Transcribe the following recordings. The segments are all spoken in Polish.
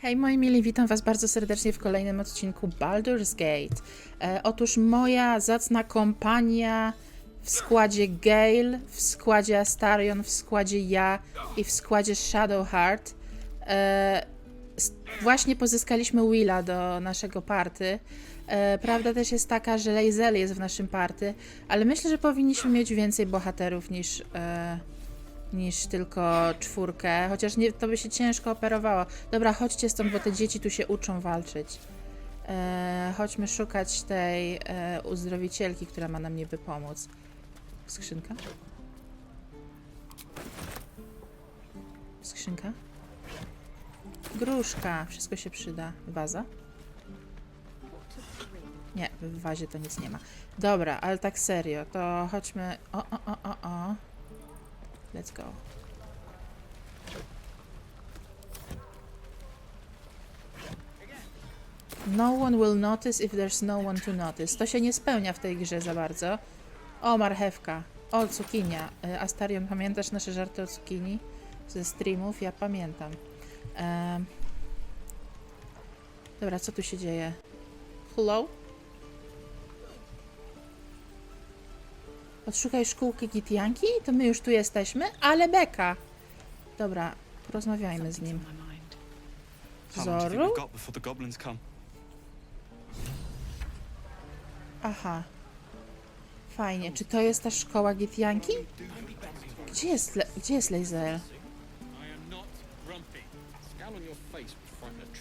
Hej moi mili, witam was bardzo serdecznie w kolejnym odcinku Baldur's Gate. Otóż moja zacna kompania w składzie Gale, w składzie Astarion, w składzie ja i w składzie Shadowheart właśnie pozyskaliśmy Willa do naszego party. Prawda też jest taka, że Lae'zel jest w naszym party, ale myślę, że powinniśmy mieć więcej bohaterów niż tylko 4, chociaż nie, to by się ciężko operowało. Dobra, chodźcie stąd, bo te dzieci tu się uczą walczyć. Chodźmy szukać tej uzdrowicielki, która ma nam niby pomóc. Skrzynka? Skrzynka? Gruszka, wszystko się przyda. Waza? Nie, w wazie to nic nie ma. Dobra, ale tak serio, to chodźmy... O. Let's go. No one will notice if there's no one to notice. To się nie spełnia w tej grze za bardzo. O, marchewka. O, cukinia. Astarion, pamiętasz nasze żarty o cukinii ze streamów? Ja pamiętam. Dobra, co tu się dzieje? Hello? Odszukaj szkółki Gitianki? To my już tu jesteśmy? Ale beka! Dobra, porozmawiajmy z nim. Zoru? Aha. Fajnie. Czy to jest ta szkoła Gitianki? Gdzie jest Lae'zel?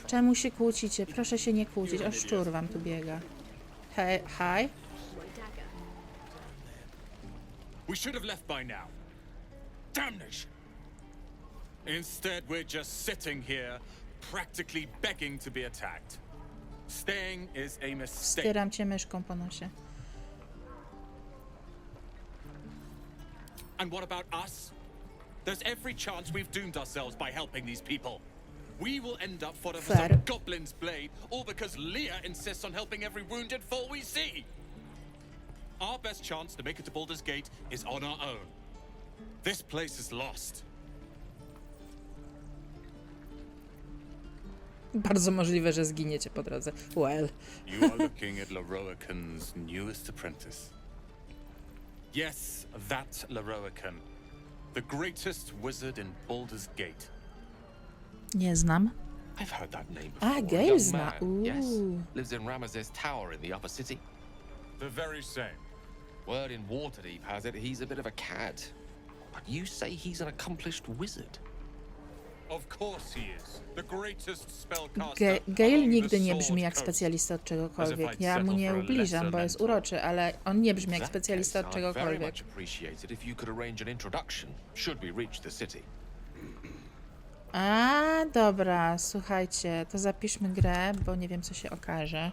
Czemu się kłócicie? Proszę się nie kłócić. O, szczur wam tu biega. Hej, hi. We should have left by now. Damnation! Instead, we're just sitting here, practically begging to be attacked. Staying is a mistake. Stieram cię myszką po nosie. And what about us? There's every chance we've doomed ourselves by helping these people. We will end up fodder for Fair. some goblin's blade, all because Leah insists on helping every wounded foe we see. Our best chance to make it to Baldur's Gate is on our own. This place is lost. Bardzo możliwe, że zginiecie po drodze. Well. You are looking at Leroican's newest apprentice. Yes, that Leroican. The greatest wizard in Baldur's Gate. Nie znam. I've heard that name A, before. Gale Young zna. man, yes. Uuu. Lives in Ramazes Tower in the upper city. The very same. Word in Waterdeep has it he's a bit of a cad. But you say he's an accomplished wizard. Of course he is. The greatest spellcaster. Gale along nigdy the nie Sword brzmi jak Coast. specjalista od As czegokolwiek. if I'd Ja mu nie settle for a ubliżam, lesser bo jest mentor. uroczy, ale on nie brzmi In jak that specjalista od case, I'd very czegokolwiek. much appreciate it if you could arrange an introduction, should we reach the city. A, dobra, słuchajcie, to zapiszmy grę, bo nie wiem, co się okaże.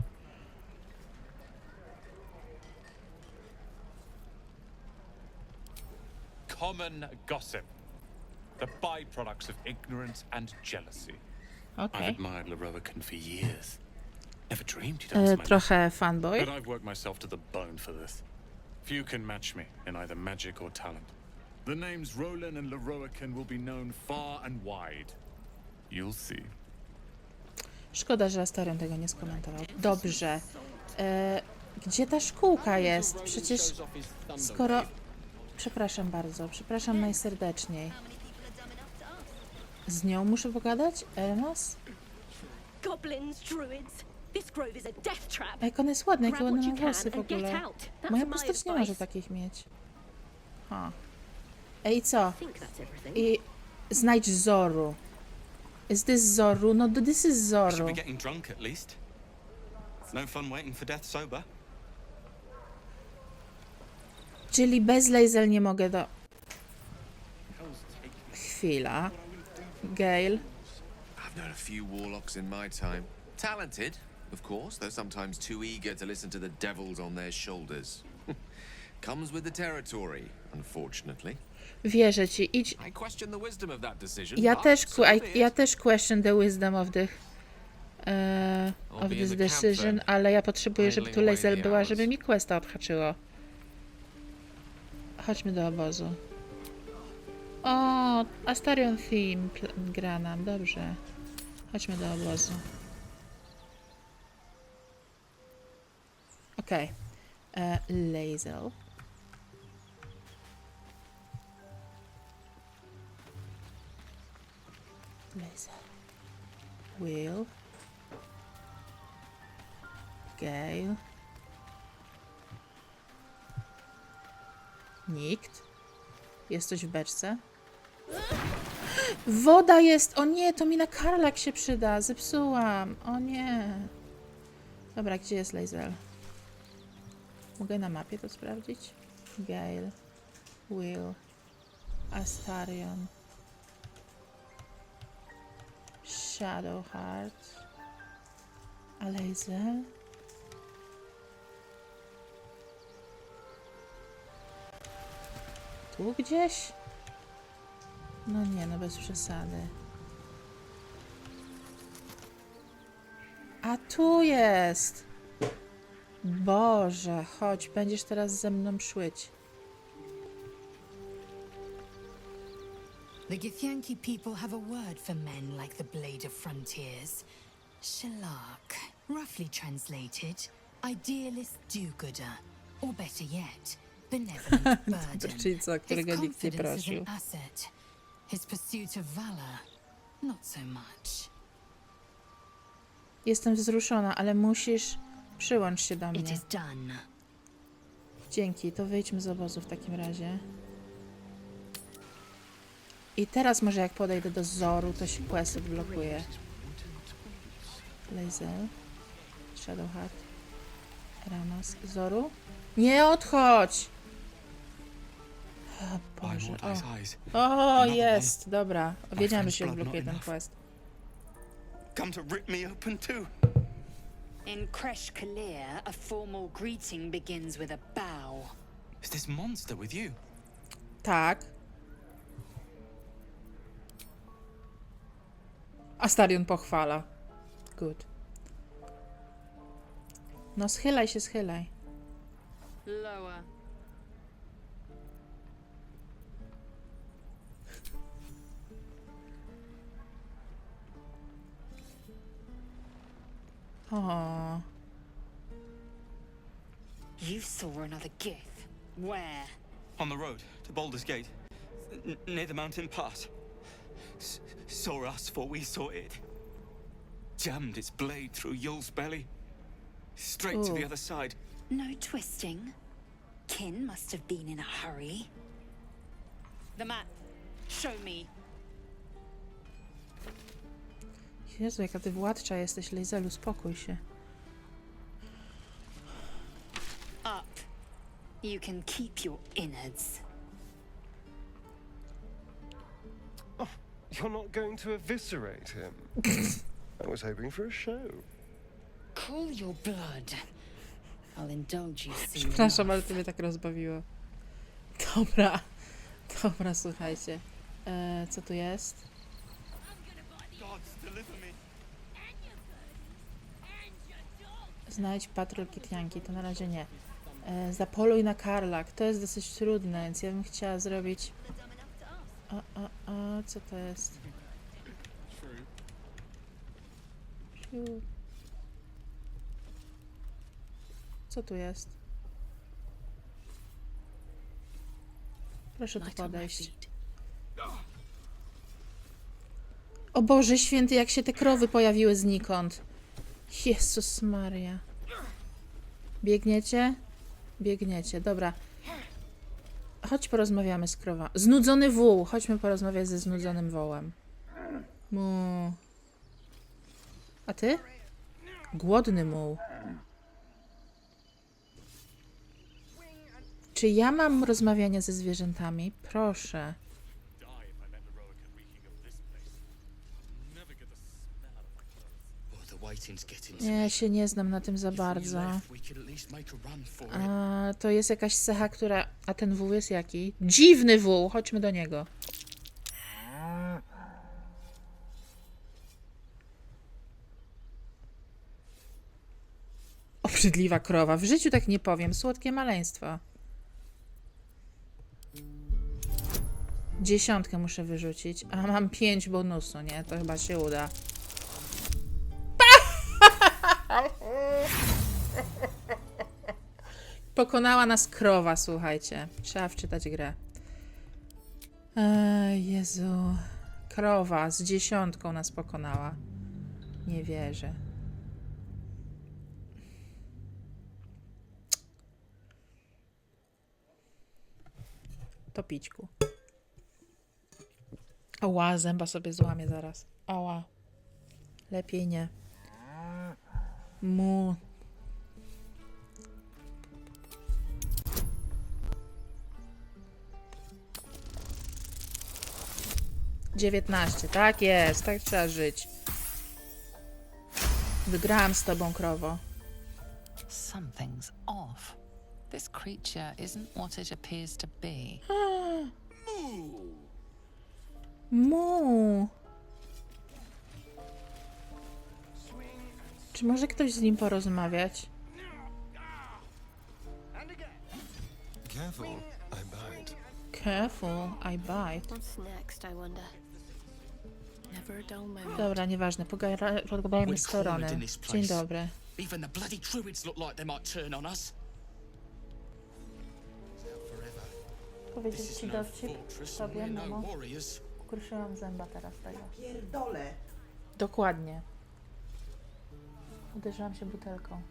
Common gossip. The byproducts of ignorance and jealousy. I've Okej. admired Leroican for years. Never dreamed he'd ask my Trochę fanboy. But I've worked myself to the bone for this. Few can match me in either magic or talent. The names Roland and Leroican will be known far and wide. You'll see. Szkoda, że Astarion tego nie skomentował. Dobrze. Gdzie ta szkółka jest? Przecież skoro... Przepraszam bardzo, przepraszam najserdeczniej. Z nią muszę pogadać? Elmas? Goblins, druids. This grove is a death trap. Jak ona jest ładna, jakie Grab ładne what ma you włosy w can and get ogóle. out. That's Moja my postać nie może advice. takich mieć. Ha. Ej, co? I think that's everything. I znajdź Zoru. Is this Zoru? No, this is Zoru. Should be getting drunk at least. No fun waiting for death sober. Czyli bez Lae'zel nie mogę do... Chwila. Gale. I've known a few warlocks in my time. Talented, of course, though sometimes too eager to listen to the devils on their shoulders. Comes with the territory, unfortunately. Wierzę ci. Idź... I question the wisdom of that decision. Ja but też, so be it. ja też question the wisdom of this decision, ale ja potrzebuję, żeby tu Lae'zel była, żeby mi questa odhaczyło. Chodźmy do obozu. O, Astarion theme gra nam, dobrze. Chodźmy do obozu. Okej. Laser. Laser. Will. Gale. Nikt. Jest coś w beczce? Woda jest! O nie, to mi na karlak się przyda. Zepsułam. O nie. Dobra, gdzie jest Lazel? Mogę na mapie to sprawdzić? Gale. Will. Astarion. Shadowheart. A Lazel? Tu gdzieś? No nie, no bez przesady. A tu jest! Boże, chodź, będziesz teraz ze mną szłyć. The Githyanki people have a word for men like the Blade of Frontiers. Shalak, roughly translated, idealist do-gooder, or better yet, benevolent burden. Czyli co, His którego nikt nie confidence is prosił. an asset. His pursuit of valor, not so much. Jestem wzruszona, ale musisz przyłącz się do It mnie. is done. Dzięki, to wyjdźmy z obozu w takim razie. I teraz może jak podejdę do Zoru, to się quest odblokuje. Laser. Shadowheart. Ramas. Zoru? Nie odchodź! O Boże. O, jest! Dobra. Wiedziałam, że się odblokuje ten quest. Come to rip me open too. In Kresh Kalir, a formal greeting begins with a bow. Is this monster with you? Tak. Astarion pochwala. Good. No schylaj się, schylaj. Lower. O. You saw another Gith. Where? On the road to Baldur's Gate, near the mountain pass. Saw us, for we saw it. Jammed its blade through Yul's belly, straight to the Ooh. other side. No twisting. Kin must have been in a hurry. The map. Show me. Jezu, jaka ty władcza jesteś, Lejzelu, spokój się. Up. You can keep your innards. You're not going to eviscerate him. I was hoping for a show. Cool your blood. I'll indulge you soon. Przepraszam, ale to mnie tak rozbawiło. Dobra. Dobra, słuchajcie. Co tu jest? Gods, deliver me. Znajdź patrol Githyanki, to na razie nie. Zapoluj na karlak, to jest dosyć trudne, więc ja bym chciała zrobić... co to jest? Fiu. Co tu jest? Proszę tu Light on my podejść. feet. O Boże święty, jak się te krowy pojawiły znikąd. Jezus Maria. Biegniecie? Biegniecie, dobra. Chodź porozmawiamy z krową. Znudzony wół. Chodźmy porozmawiać ze znudzonym wołem. Mu. A ty? Głodny muł. Czy ja mam rozmawianie ze zwierzętami? Proszę. Die if I met the Rowan reeking of this place. Never get the smell of my clothes. The waiting's getting to Ja me. się nie znam na tym za If we bardzo. left, we could at least make a run for it. A, to jest jakaś cecha, która... A ten wół jest jaki? Dziwny wół! Chodźmy do niego. Obrzydliwa krowa. W życiu tak nie powiem. Słodkie maleństwo. 10 muszę wyrzucić. A mam 5 bonusu, nie? To chyba się uda. Pokonała nas krowa, słuchajcie. Trzeba wczytać grę. Jezu. Krowa z 10 nas pokonała. Nie wierzę. Topićku. Ała, zęba sobie złamie zaraz. Ała. Lepiej nie. Mu. $19, tak jest, tak trzeba żyć. Wygrałam z tobą, krowo. Something's off. This creature isn't what it appears to be. Mu. Czy może ktoś z nim porozmawiać? Careful, I bite. Careful, I bite. What's next, I wonder? Never a dull moment. Dobra, nieważne, pogadajmy z Toronem. Dzień dobry. Even the bloody Druids look like they might turn on us. Powiedzieć ci dowcip? Tobie, We're no mamo? warriors. Ukruszyłam zęba teraz tego. Pierdolę. Dokładnie. Uderzyłam się butelką.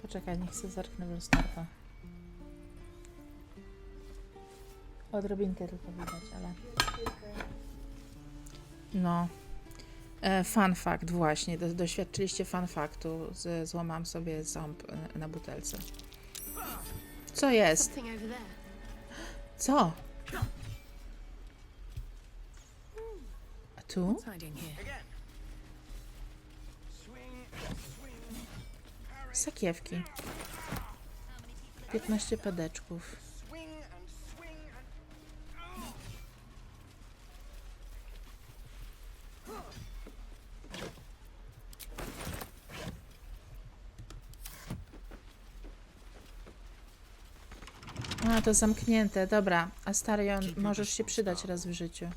Poczekaj, niech sobie zerknę w lusterko. Odrobinkę tylko widać, ale... No. Fun fact właśnie. Doświadczyliście fun factu. Złamałam sobie ząb na butelce. Co jest? Something over there. Co? A tu? Hiding here. Sakiewki. 15 padeczków. A, to zamknięte. Dobra. Astarion, możesz się przydać raz w życiu.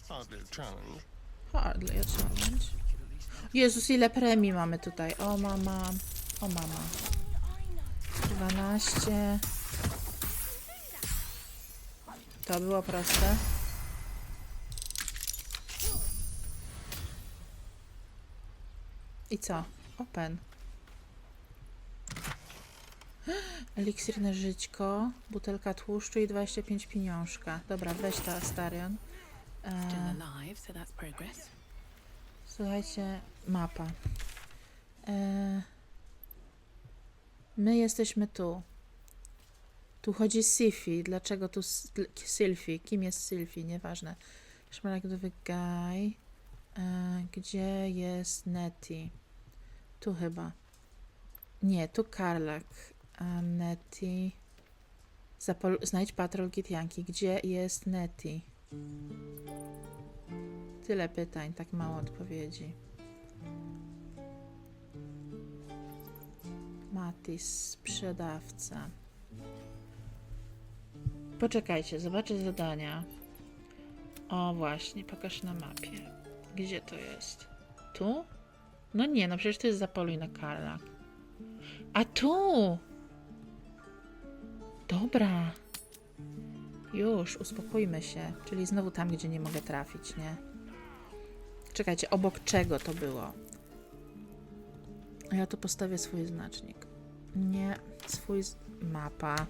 Hardly a challenge. Hardly a challenge. Jezus, ile premii mamy tutaj. O mama. O mama. 12. To było proste. I co? Open. Eliksir na żyćko, butelka tłuszczu i 25 pieniążka. Dobra, weź to, Astarion. Still alive, so that's progress. Słuchajcie, mapa. My jesteśmy tu. Tu chodzi Sylfie. Dlaczego tu Sylfie? Kim jest Sylfie? Nieważne. Szmaragdowy Guy. Gdzie jest Nettie? Tu chyba. Nie, tu Karlak. Nettie. Znajdź patrol Gitianki. Gdzie jest Nettie? Tyle pytań, tak mało odpowiedzi. Matis, sprzedawca. Poczekajcie, zobaczę zadania. O, właśnie, pokaż na mapie. Gdzie to jest? Tu? No nie, no przecież to jest zapoluj na Karlak. A tu! Dobra. Już, uspokójmy się. Czyli znowu tam, gdzie nie mogę trafić, nie? Czekajcie, obok czego to było? Ja tu postawię swój znacznik. Nie, mapa.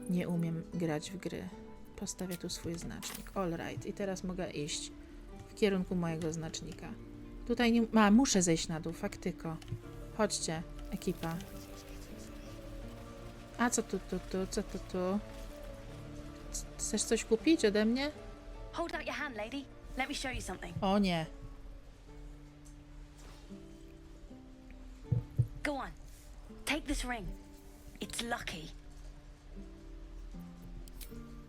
Nie umiem grać w gry. Postawię tu swój znacznik. All right. I teraz mogę iść w kierunku mojego znacznika. Tutaj nie... muszę zejść na dół, faktyko. Chodźcie, ekipa. A co tu? Co tu? Chcesz coś kupić ode mnie? Hold out your hand, lady. Let me show you something. O nie. Go on. Take this ring. It's lucky.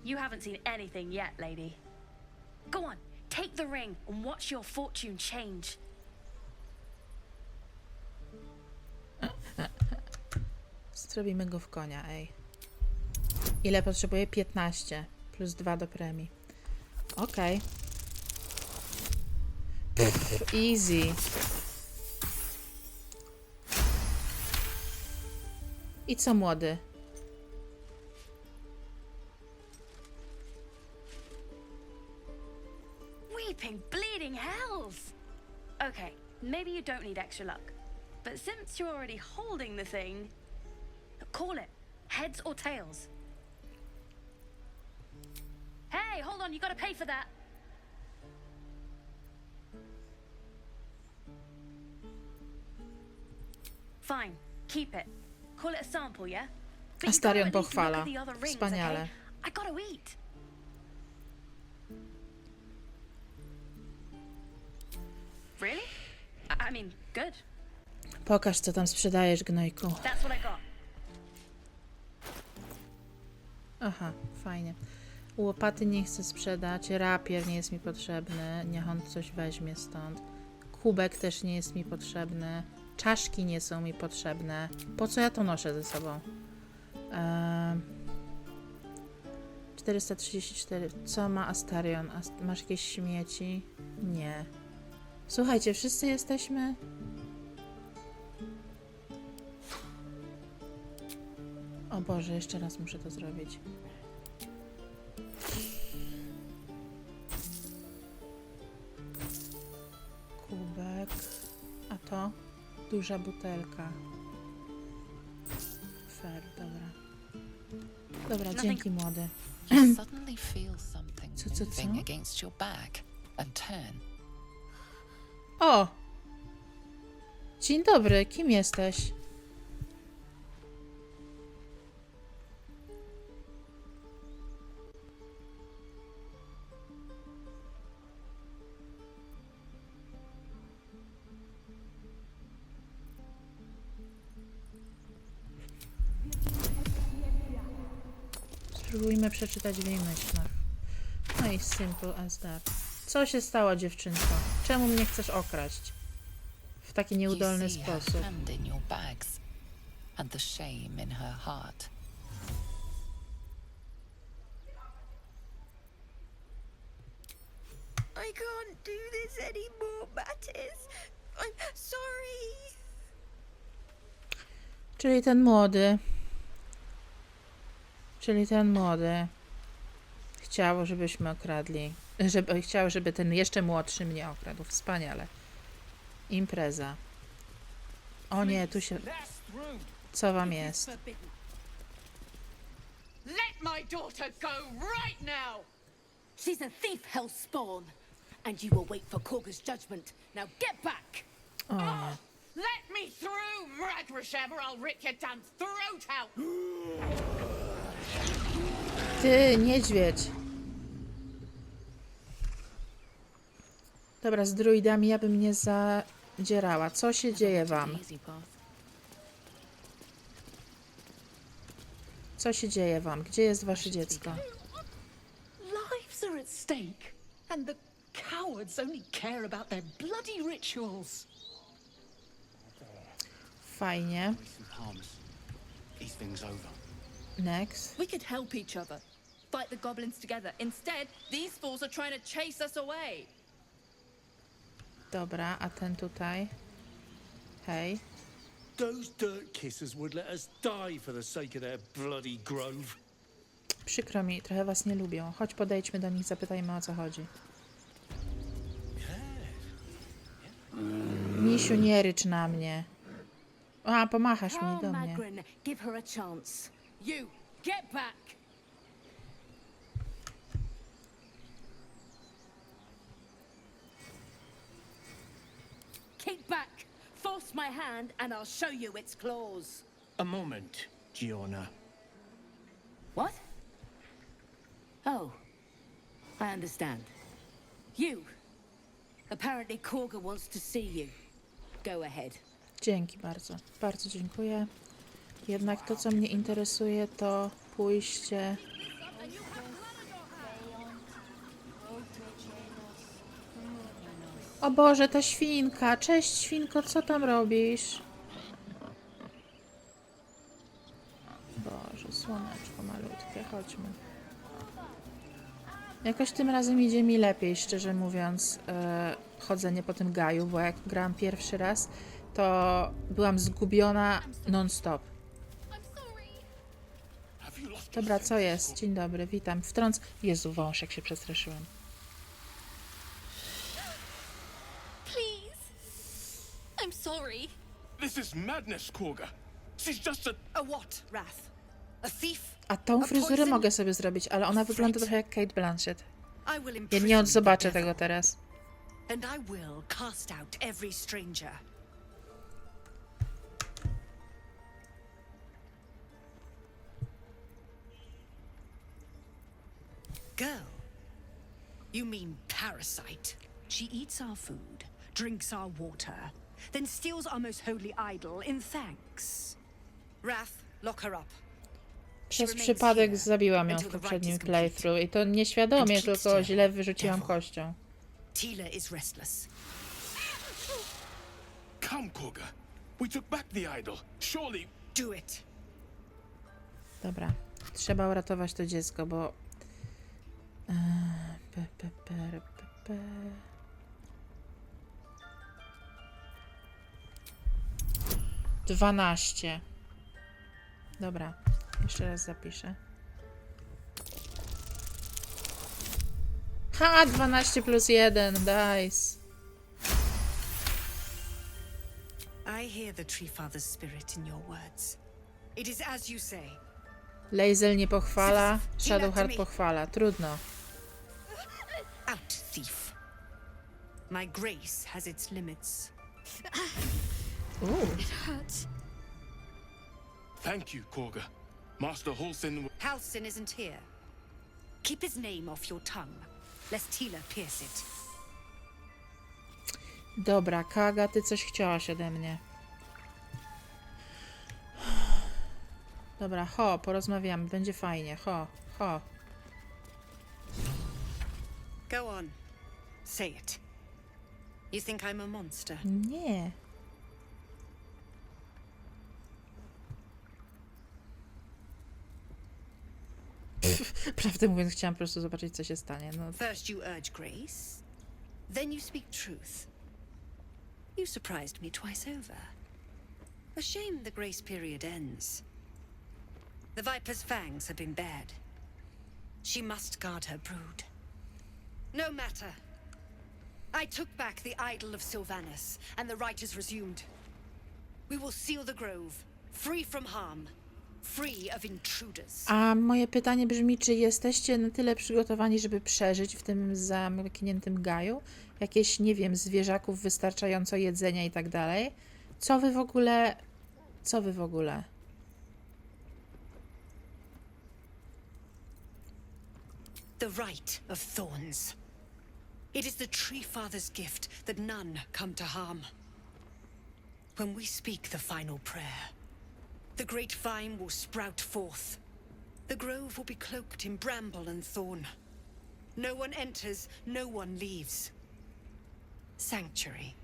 You haven't seen anything yet, lady. Go on. Take the ring and watch your fortune change. Zrobimy go w konia, ej. Ile potrzebuję? 15. Plus 2 do premii. Okej. Easy. I co, młody? Weeping, bleeding hells! Okay, maybe you don't need extra luck. But since you're already holding the thing, call it. Heads or tails? Hey, hold on, you gotta pay for that. Fine, keep it. Call it a sample, yeah? But you gotta Astarion at least look pochwala. at the other rings, Wspaniale. okay? I gotta eat. Really? I mean, good. Pokaż, co tam sprzedajesz, gnojku. That's what I got. Aha, fajnie. Łopaty nie chcę sprzedać, rapier nie jest mi potrzebny, niech on coś weźmie stąd. Kubek też nie jest mi potrzebny, czaszki nie są mi potrzebne. Po co ja to noszę ze sobą? 434. Co ma Astarion? Masz jakieś śmieci? Nie. Słuchajcie, wszyscy jesteśmy... O Boże, jeszcze raz muszę to zrobić. Kubek. A to? Duża butelka. Fair, dobra. Dobra, dzięki młody. You suddenly feel something Co? moving against your back and turn. O! Dzień dobry, kim jesteś? Spróbujmy przeczytać w jej myślach. No i simple as that. Co się stało, dziewczynko? Czemu mnie chcesz okraść? W taki nieudolny You see her sposób. hand in your bags and the shame in her heart. I can't do this anymore, Mattis. I'm sorry. Czyli ten młody. Chciał, żebyśmy okradli. Chciał, żeby ten jeszcze młodszy mnie okradł. Wspaniale. Impreza. O nie, tu się... Co wam jest? Let my daughter go right now! She's a thief, hellspawn. And you will wait for Korga's judgment. Now get back! O nie. Let me through, Mragrashem, or I'll rip your damn throat out! Ty, niedźwiedź. Dobra, z druidami ja bym nie zadzierała. Co się dzieje wam? Co się dzieje wam? Gdzie jest wasze dziecko? Lives are at stake, and the cowards only care about their bloody rituals. Fajnie. These things over. Next. We could help each other. Fight the goblins together. Instead, these fools are trying to chase us away. Dobra, a ten tutaj? Hej. Those dirt kissers would let us die for the sake of their bloody grove. Przykro mi, trochę was nie lubią. Chodź, podejdźmy do nich, zapytajmy, o co chodzi. Misiu, nie rycz na mnie. A, pomachasz mi do mnie. Magrin, give her a chance. You, get back! Keep back! Force my hand and I'll show you its claws. A moment, Giona. What? Oh, I understand. You. Apparently Korga wants to see you. Go ahead. Dzięki bardzo. Bardzo dziękuję. Jednak to, co mnie interesuje, to pójście... O Boże, ta świnka! Cześć, świnko, co tam robisz? Boże, słoneczko malutkie, chodźmy. Jakoś tym razem idzie mi lepiej, szczerze mówiąc, chodzenie po tym gaju, bo jak grałam pierwszy raz, to byłam zgubiona non-stop. Dobra, co jest? Dzień dobry, witam. Jezu, wąż, jak się przestraszyłam. Please. I'm sorry. This is madness, Korga. She's just A what, Wrath? A thief? A tą fryzurę mogę sobie zrobić, ale ona wygląda trochę jak Kate Blanchett. I will Ja imprison nie the zobaczę devil, tego teraz. and I will cast out every stranger. Girl, you mean parasite? She eats our food, drinks our water, then steals our most holy idol in thanks. Wrath, lock her up. Przez przypadek zabiłam ją w poprzednim playthrough i to nieświadomie, tylko źle wyrzuciłam kością. Tila is restless. come, Korga. We took back the idol. Surely. Do it. Dobra, trzeba uratować to dziecko, bo... 12. Dobra, jeszcze raz zapiszę. Ha, 12 plus 1, dice. I hear the Tree Father's spirit in your words. It is as you say. Lae'zel nie pochwala, Shadowheart pochwala. Trudno. Out, thief. My grace has its limits. Ooh. It hurts. Thank you, Korga. Master Halsin. Halsin isn't here. Keep his name off your tongue, lest Tila pierce it. Dobra, Kaga, ty coś chciałaś ode mnie. Dobra, ho, porozmawiamy, będzie fajnie, ho, ho. Go on. Say it. You think I'm a monster? Nie. Prawdę mówiąc, chciałam po prostu zobaczyć, co się stanie. No. First you urge grace, then you speak truth. You surprised me twice over. A shame the grace period ends. The Viper's fangs have been bared. She must guard her brood. No matter. I took back the idol of Sylvanas, and the rite is resumed. We will seal the grove, free from harm, free of intruders. A moje pytanie brzmi, czy jesteście na tyle przygotowani, żeby przeżyć w tym zamkniętym gaju? Jakieś, nie wiem, zwierzaków wystarczająco jedzenia i tak dalej? Co wy w ogóle... Co wy w ogóle? The Rite of Thorns. It is the Tree Father's gift that none come to harm. When we speak the final prayer, the great vine will sprout forth. The grove will be cloaked in bramble and thorn. No one enters, no one leaves. Sanctuary.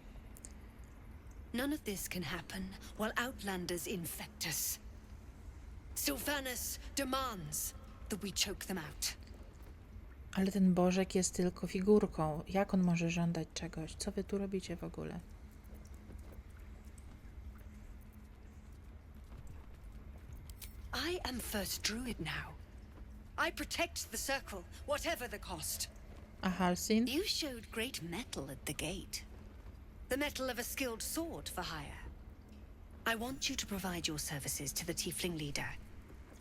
None of this can happen while Outlanders infect us. Sylvanas demands that we choke them out. Ale ten Bożek jest tylko figurką. Jak on może żądać czegoś? Co wy tu robicie w ogóle? I am first druid now. I protect the circle, whatever the cost. A Halsin? You showed great mettle at the gate. The mettle of a skilled sword for hire. I want you to provide your services to the tiefling leader.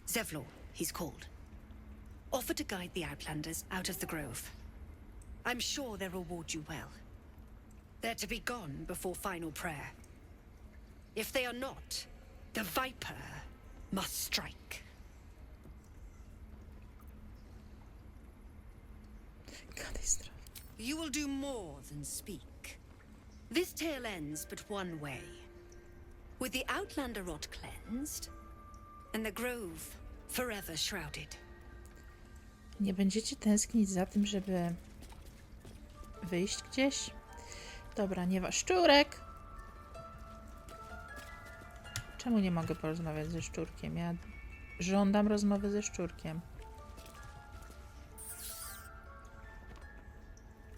Zevlor, he's called. Offer to guide the Outlanders out of the grove. I'm sure they'll reward you well. They're to be gone before final prayer. If they are not, the Viper must strike. You will do more than speak. This tale ends but one way. With the Outlander rot cleansed, and the grove forever shrouded. Nie będziecie tęsknić za tym, żeby wyjść gdzieś? Dobra, nie ma. Szczurek! Czemu nie mogę porozmawiać ze szczurkiem? Ja żądam rozmowy ze szczurkiem.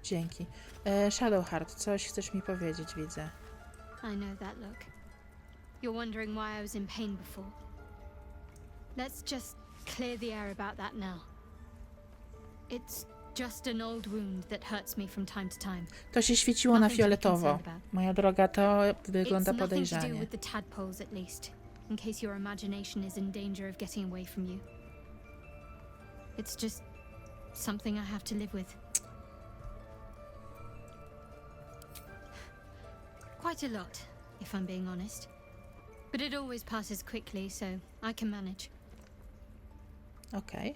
Dzięki. Shadowheart, coś chcesz mi powiedzieć, widzę. I know that look. You're wondering why I was in pain before. Let's just clear the air about that now. It's just an old wound that hurts me from time to time. To się świeciło na fioletowo. Moja droga, to wygląda It's nothing to do podejrzanie. with the tadpoles, at least, in case your imagination is in danger of getting away from you. It's just something I have to live with. Quite a lot, if I'm being honest. But it always passes quickly, so I can manage. Okej.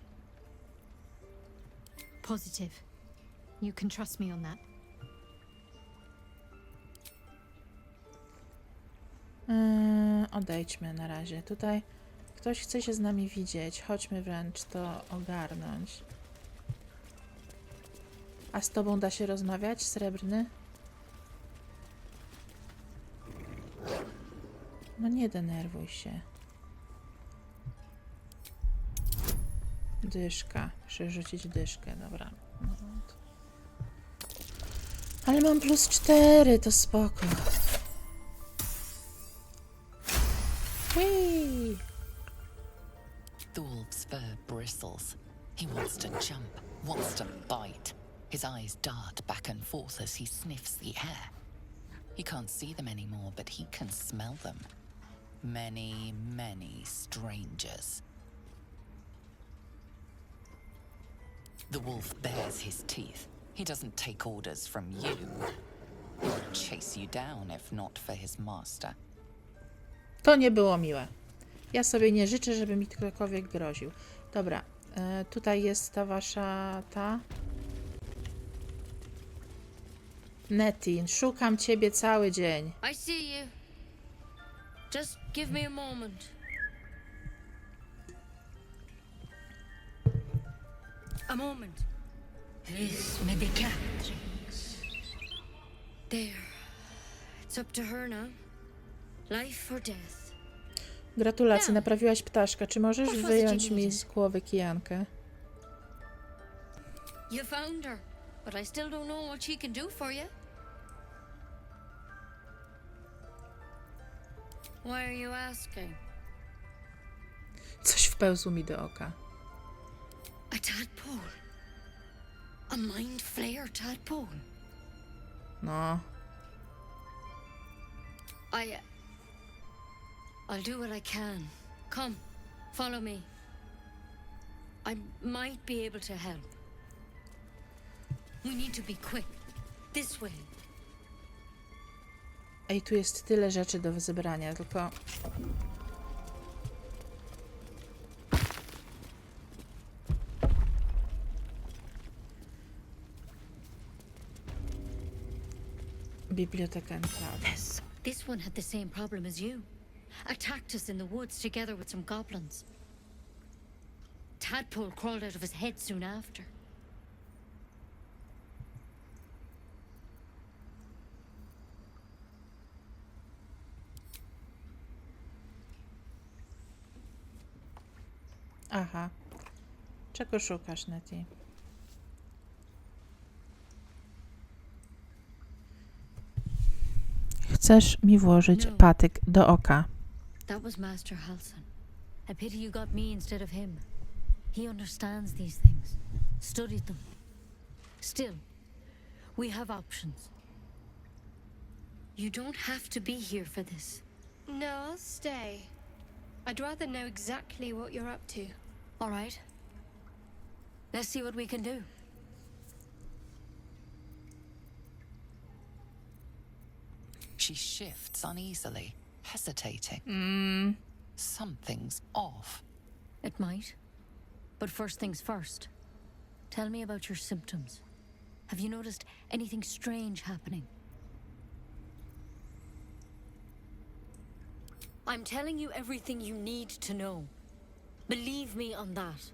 Positive. You can trust me on that. Odejdźmy na razie. Tutaj ktoś chce się z nami widzieć. Chodźmy wręcz to ogarnąć. A z tobą da się rozmawiać, Srebrny? No nie denerwuj się. Dyszka. Przerzucić dyszkę, dobra. No. Ale mam +4, to spoko. Whee! The wolf's fur bristles. He wants to jump, wants to bite. His eyes dart back and forth as he sniffs the air. He can't see them anymore, but he can smell them. Many, many strangers. The wolf bares his teeth. He doesn't take orders from you. He would chase you down if not for his master. To nie było miłe. Ja sobie nie życzę, żeby mi ktokolwiek groził. Dobra, tutaj jest ta wasza... Nettie, szukam ciebie cały dzień. I see you. Just give me a moment. A moment. This may be Catherine's. There. It's up to her now. Life or death. Gratulacje, naprawiłaś ptaszka. Czy możesz What was it wyjąć you mi needed? z głowy kijankę? You found her, but I still don't know what she can do for you. Why are you asking? Coś wpełzło mi do oka. A tadpole. A mind flayer tadpole. No. I'll do what I can. Come, follow me. I might be able to help. We need to be quick. This way. Ej, tu jest tyle rzeczy do zebrania, tylko... Biblioteka Enklawy. This one had the same problem as you. Attacked us in the woods together with some goblins. Tadpole crawled out of his head soon after. Aha. Czego szukasz, Nettie? Chcesz mi włożyć patyk do oka. That was Master Halson. A pity you got me instead of him. He understands these things. Studied them. Still, we have options. You don't have to be here for this. No, I'll stay. I'd rather know exactly what you're up to. All right. Let's see what we can do. She shifts uneasily, hesitating. Something's off. It might. But first things first. Tell me about your symptoms. Have you noticed anything strange happening? I'm telling you everything you need to know. Believe me on that.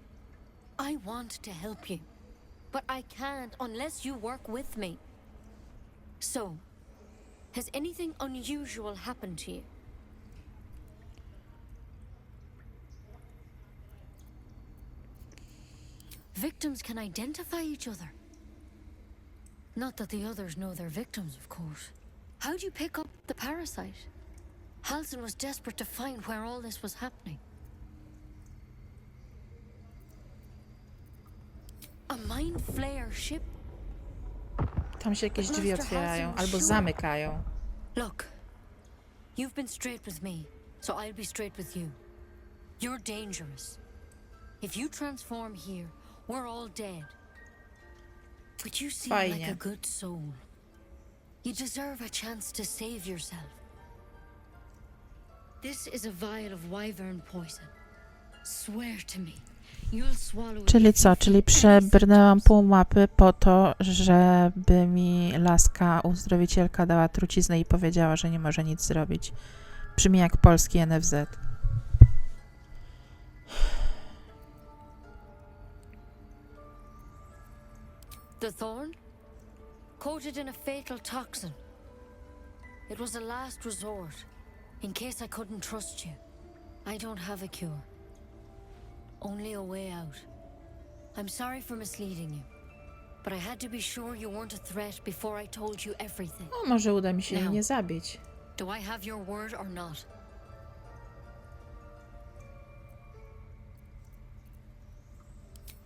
I want to help you, but I can't unless you work with me. So, has anything unusual happened to you? Victims can identify each other. Not that the others know they're victims, of course. How'd you pick up the parasite? Halsin was desperate to find where all this was happening. A mind flayer ship? Tam się jakieś drzwi otwierają albo zamykają. Look, you've been straight with me, so I'll be straight with you. You're dangerous. If you transform here, we're all dead. But you seem like a good soul. You deserve a chance to save yourself. This is a vial of wyvern poison. Swear to me, you'll swallow it. Czyli co? Czyli przebrnęłam pół mapy po to, żeby mi laska uzdrowicielka dała truciznę i powiedziała, że nie może nic zrobić. Brzmi jak polski NFZ. The thorn? Coated in a fatal toxin. It was a last resort, in case I couldn't trust you. I don't have a cure. Only a way out. I'm sorry for misleading you, but I had to be sure you weren't a threat before I told you everything. No, może uda mi się jej nie zabić. Do I have your word or not?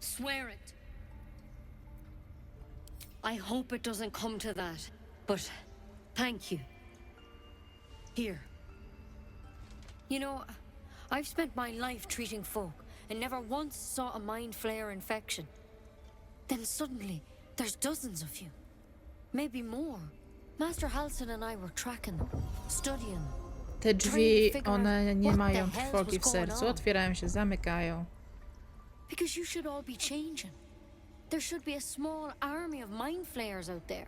Swear it. I hope it doesn't come to that, but thank you. Here. You know, I've spent my life treating folk and never once saw a mind flayer infection. Then suddenly, there's dozens of you. Maybe more. Master Halsin and I were tracking them, studying them. Te drzwi, one nie mają trwogi w sercu. Otwierają się, zamykają. Because you should all be changing. There should be a small army of mind flayers out there.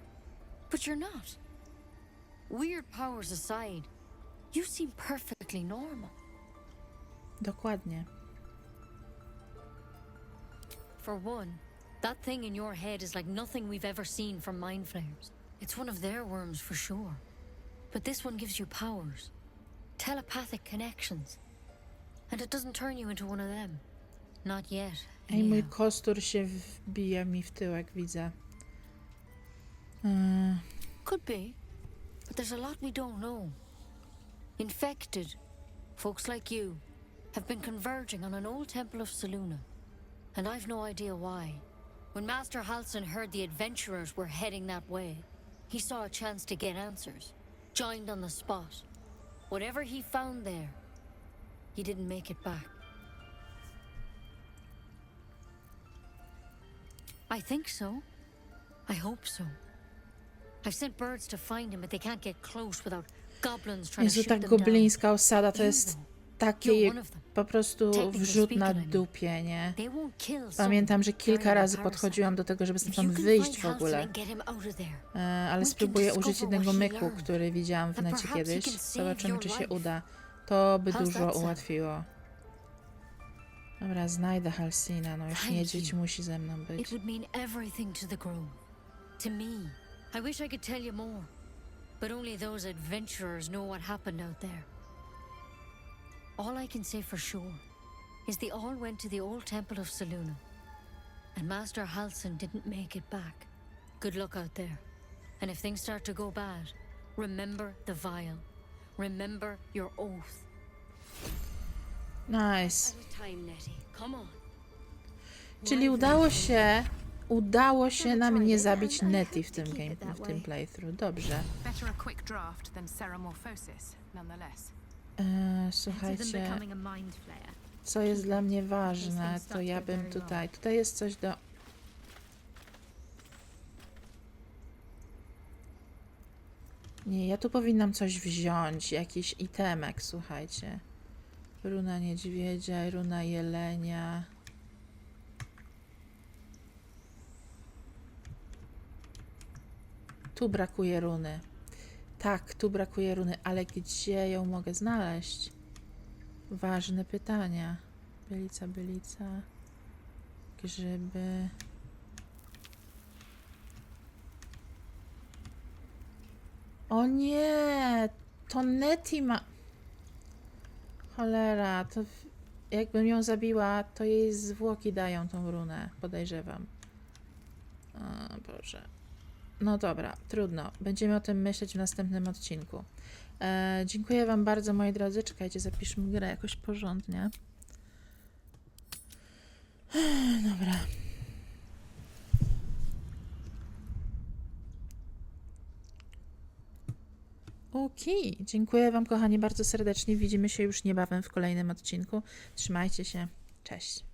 But you're not. Weird powers aside, you seem perfectly normal. Dokładnie. For one, that thing in your head is like nothing we've ever seen from mind flayers. It's one of their worms for sure. But this one gives you powers. Telepathic connections. And it doesn't turn you into one of them. Not yet. Ej, mój kostur się wbija mi w tyłek, widzę. Could be. But there's a lot we don't know. Infected, folks like you, have been converging on an old temple of Selûne. And I've no idea why. When Master Halsin heard the adventurers were heading that way, he saw a chance to get answers. Joined on the spot. Whatever he found there, he didn't make it back. I think so. I hope so. I've sent birds to find him, but they can't get close without goblins trying to Jezu, shoot ta them down. goblińska osada to jest taki po prostu wrzut na dupie, nie? Pamiętam, że kilka razy podchodziłam do tego, żeby stąd wyjść w ogóle. Ale spróbuję użyć jednego myku, który widziałam w necie kiedyś. Zobaczymy, czy się uda. To by dużo ułatwiło. Dobra, znajdę Halsina. No już niedźwiedź musi ze mną być. It would mean everything to the grove. To me. I wish I could tell you more. But only those adventurers know what happened out there. All I can say for sure is they all went to the old temple of Selûne. And Master Halsin didn't make it back. Good luck out there. And if things start to go bad, remember the vial. Remember your oath. Nice. Time, Nettie. Come on. Czyli udało się nam nie zabić Nettie w tym playthrough. Dobrze. Słuchajcie, co jest dla mnie ważne, to ja bym tutaj jest coś do... Nie, ja tu powinnam coś wziąć, jakiś itemek, słuchajcie. Runa niedźwiedzia, runa jelenia. Tu brakuje runy. Tak, tu brakuje runy, ale gdzie ją mogę znaleźć? Ważne pytania. Bylica. Grzyby. O nie! To Nettie ma... Cholera, to jakbym ją zabiła, to jej zwłoki dają tą runę, podejrzewam. O Boże. No dobra, trudno. Będziemy o tym myśleć w następnym odcinku. Dziękuję wam bardzo, moi drodzy. Czekajcie, zapiszmy grę jakoś porządnie. Dobra. Okej, dziękuję wam, kochani, bardzo serdecznie. Widzimy się już niebawem w kolejnym odcinku. Trzymajcie się. Cześć.